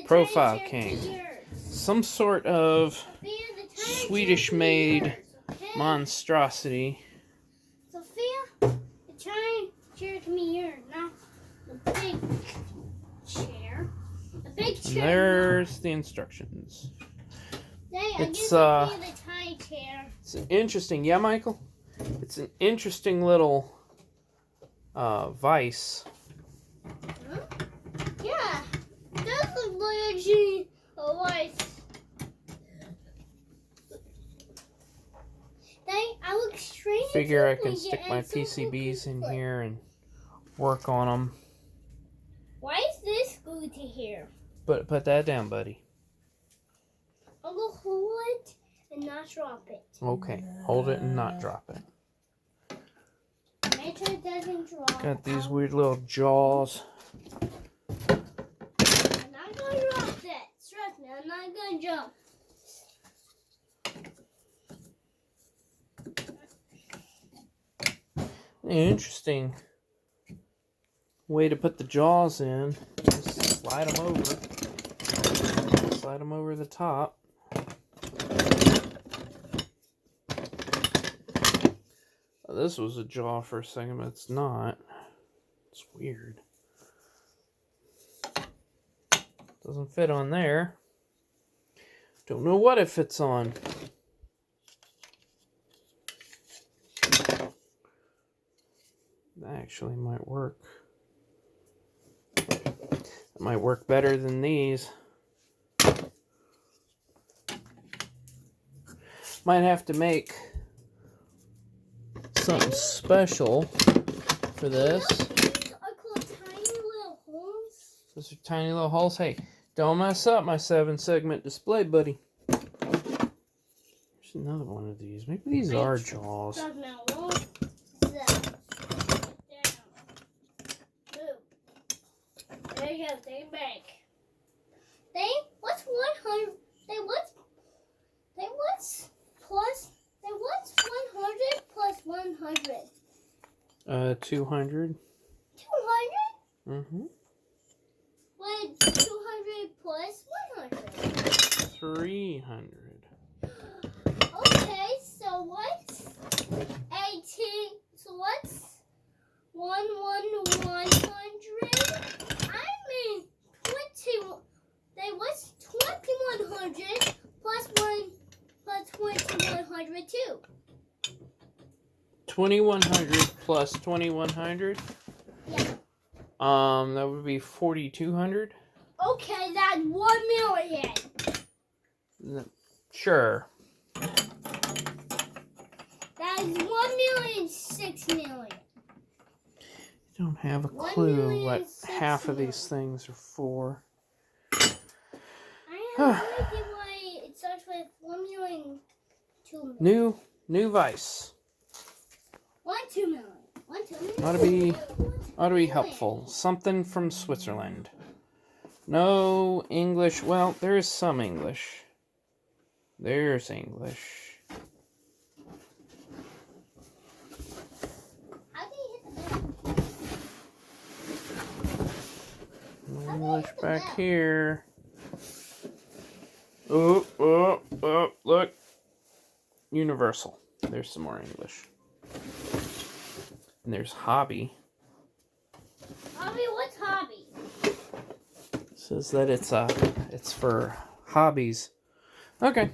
Profile king. Some sort of Swedish-made monstrosity. Sophia, the giant chair can be here, not the big chair. The big chair. And there's the instructions. It's the tiny chair. It's an interesting, yeah, Michael. It's an interesting little vise. Huh? Yeah, that's literally a vise. I look strange. Figure I can stick my PCBs in here and work on them. Why is this glued to here? Put that down, buddy. I'm gonna hold it and not drop it. Okay, hold it and not drop it. Make sure it doesn't drop. Got these weird little jaws. I'm not gonna drop that. Trust me, I'm not gonna jump. Interesting way to put the jaws in. Just slide them over. Slide them over the top. This was a jaw for a second, but it's not. It's weird. Doesn't fit on there. Don't know what it fits on. That actually might work. It might work better than these. Might have to make something special for this. I call tiny little holes. Those are tiny little holes. Hey, don't mess up my 7-segment display, buddy. There's another one of these. Maybe these are jaws. There you go, they back. What's 100? What's 100 plus 100? 200. 200? Mm-hmm. What 200 plus 100? 300. Okay, so what's 18? So what's 100? I mean 20. What's 2100 plus 2100 too? 2100 plus 2100. Yeah. That would be 4200. Okay, that's 1 million. Sure. That is 1,006 million. You don't have a clue what half of these things are for. I have no idea why it starts with 1,002 million. New vise. 2 million. 2 million. Ought to be helpful. Something from Switzerland. No English. Well, there is some English. There's English. How do you hit the button? English back here. Oh, look. Universal. There's some more English. And there's hobby. Hobby? What's hobby? It says that it's for hobbies. Okay.